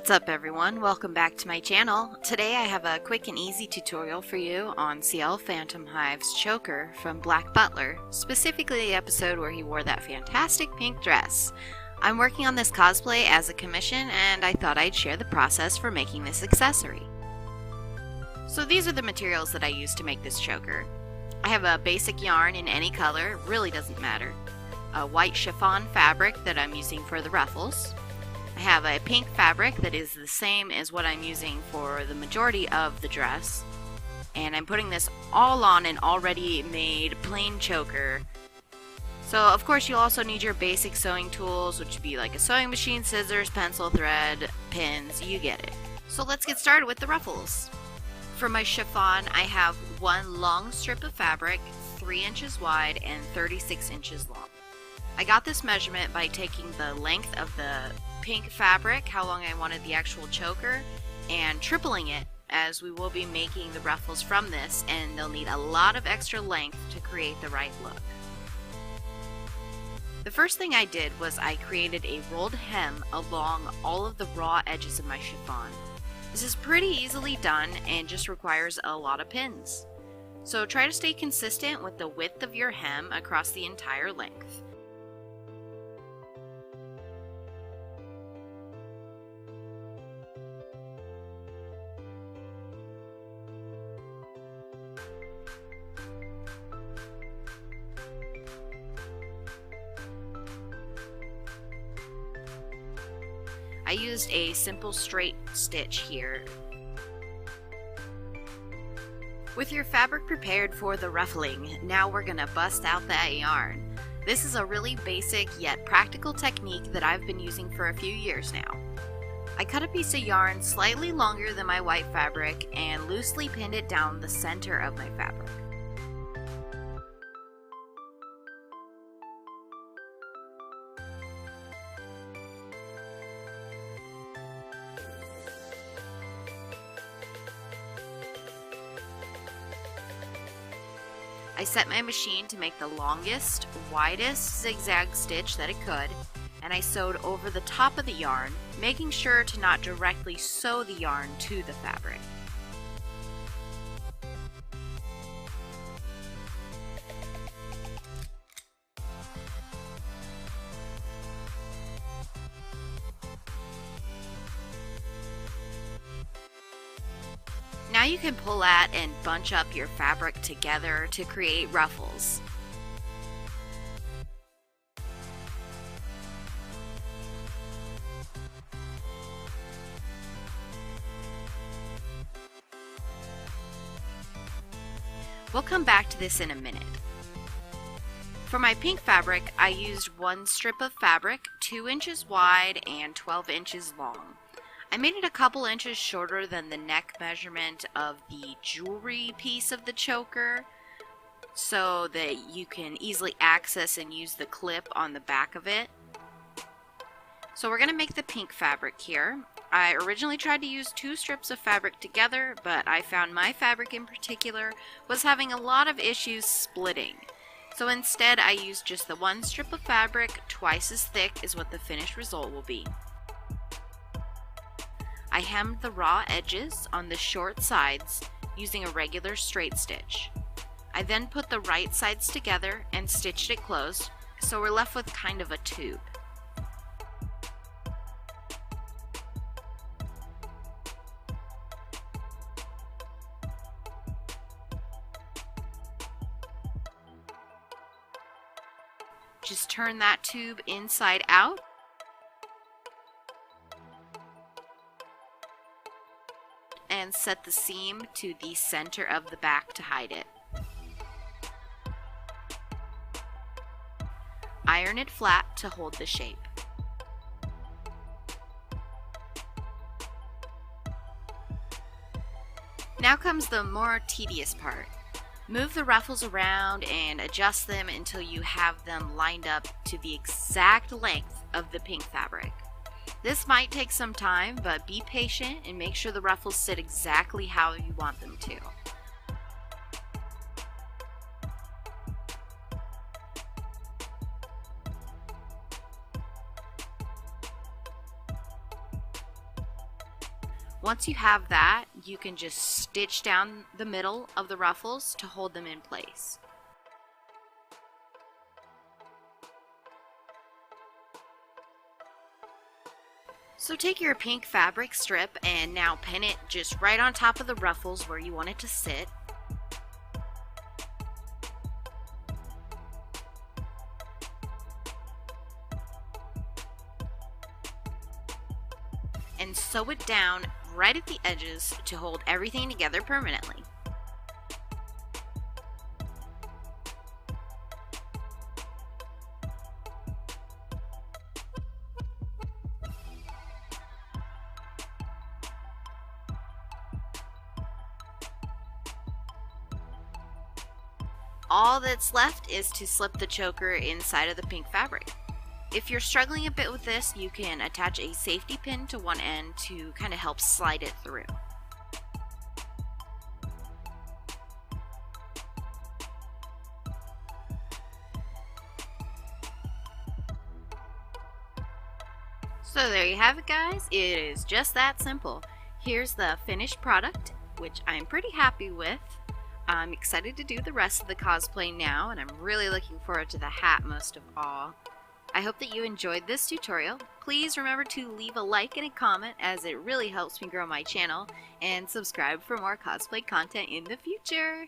What's up everyone, welcome back to my channel. Today I have a quick and easy tutorial for you on Ciel Phantomhive's choker from Black Butler, specifically the episode where he wore that fantastic pink dress. I'm working on this cosplay as a commission and I thought I'd share the process for making this accessory. So these are the materials that I used to make this choker. I have a basic yarn in any color, really doesn't matter. A white chiffon fabric that I'm using for the ruffles. I have a pink fabric that is the same as what I'm using for the majority of the dress. And I'm putting this all on an already made plain choker. So of course you'll also need your basic sewing tools, which would be like a sewing machine, scissors, pencil, thread, pins, you get it. So let's get started with the ruffles. For my chiffon, I have one long strip of fabric, 3 inches wide and 36 inches long. I got this measurement by taking the length of the pink fabric, how long I wanted the actual choker, and tripling it, as we will be making the ruffles from this and they'll need a lot of extra length to create the right look. The first thing I did was I created a rolled hem along all of the raw edges of my chiffon. This is pretty easily done and just requires a lot of pins. So try to stay consistent with the width of your hem across the entire length. I used a simple straight stitch here. With your fabric prepared for the ruffling, now we're gonna bust out that yarn. This is a really basic yet practical technique that I've been using for a few years now. I cut a piece of yarn slightly longer than my white fabric and loosely pinned it down the center of my fabric. I set my machine to make the longest, widest zigzag stitch that it could, and I sewed over the top of the yarn, making sure to not directly sew the yarn to the fabric. Now you can pull at and bunch up your fabric together to create ruffles. We'll come back to this in a minute. For my pink fabric, I used one strip of fabric, 2 inches wide and 12 inches long. I made it a couple inches shorter than the neck measurement of the jewelry piece of the choker so that you can easily access and use the clip on the back of it. So we're going to make the pink fabric here. I originally tried to use 2 strips of fabric together, but I found my fabric in particular was having a lot of issues splitting. So instead I used just the one strip of fabric, twice as thick is what the finished result will be. I hemmed the raw edges on the short sides using a regular straight stitch. I then put the right sides together and stitched it closed, so we're left with kind of a tube. Just turn that tube inside out. And set the seam to the center of the back to hide it. Iron it flat to hold the shape. Now comes the more tedious part. Move the ruffles around and adjust them until you have them lined up to the exact length of the pink fabric. This might take some time, but be patient and make sure the ruffles sit exactly how you want them to. Once you have that, you can just stitch down the middle of the ruffles to hold them in place. So take your pink fabric strip and now pin it just right on top of the ruffles where you want it to sit. And sew it down right at the edges to hold everything together permanently. All that's left is to slip the choker inside of the pink fabric. If you're struggling a bit with this, you can attach a safety pin to one end to kind of help slide it through. So there you have it, guys. It is just that simple. Here's the finished product, which I'm pretty happy with. I'm excited to do the rest of the cosplay now, and I'm really looking forward to the hat most of all. I hope that you enjoyed this tutorial. Please remember to leave a like and a comment, as it really helps me grow my channel, and subscribe for more cosplay content in the future.